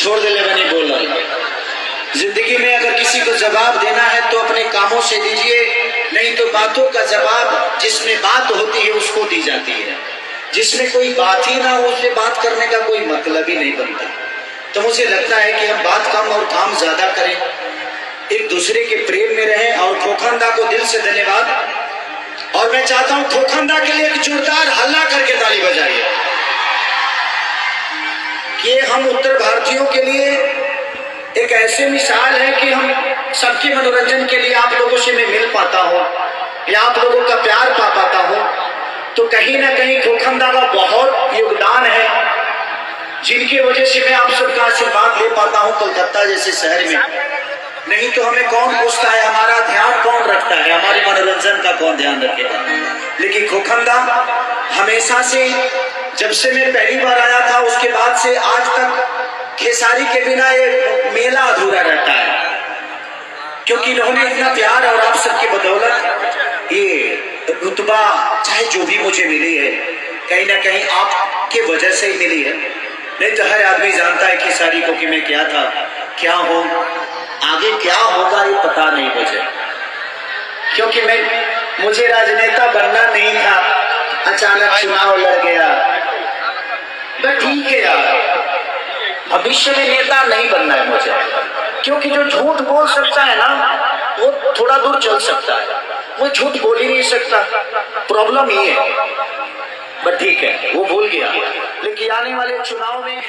छोड़ दे ले बनी बोल रहा। जिंदगी में अगर किसी को जवाब देना है तो अपने कामों से दीजिए, नहीं तो बातों का जवाब जिसमें बात होती है उसको दी जाती है। जिसमें कोई बात ही ना हो उससे बात करने का कोई मतलब ही नहीं बनता। तो मुझे लगता है कि हम बात कम और काम ज्यादा करें, एक दूसरे के प्रेम में रहें। और खोखंदा को दिल से धन्यवाद। और मैं चाहता हूं खोखंदा के लिए एक जोरदार हल्ला करके ताली बजाइए कि हम उत्तर भारतीयों के लिए एक ऐसी मिसाल है कि हम सबके मनोरंजन के लिए आप लोगों से मैं मिल पाता हूं या आप लोगों का प्यार पा पाता हूं, तो कहीं ना कहीं खोखंदा का बहुत योगदान है, जिनकी वजह से मैं आप सबका आशीर्वाद ले पाता हूं कोलकाता जैसे शहर में। नहीं तो हमें कौन पूछता है, हमारा ध्यान कौन रखता है, हमारे मनोरंजन का कौन ध्यान रखेगा। लेकिन खोखंदा हमेशा से, जब से मैं पहली बार आया था उसके बाद से आज तक खेसारी के बिना ये मेला अधूरा रहता है, क्योंकि इन्होंने इतना प्यार और आप सबकी बदौलत ये रुतबा चाहे जो भी मुझे मिली है कहीं ना कहीं आपके वजह से ही मिली है। नहीं तो हर आदमी जानता है खेसारी को कि मैं क्या था, क्या हूं, आगे क्या होगा ये पता नहीं मुझे, क्योंकि मुझे राजनेता बनना नहीं था, अचानक चुनाव लड़ गया। बस ठीक है यार, भविष्य में नेता नहीं बनना है मुझे, क्योंकि जो झूठ बोल सकता है ना वो थोड़ा दूर चल सकता है, वो झूठ बोल ही नहीं सकता। प्रॉब्लम ये है। बट ठीक है, वो भूल गया, लेकिन आने वाले चुनाव में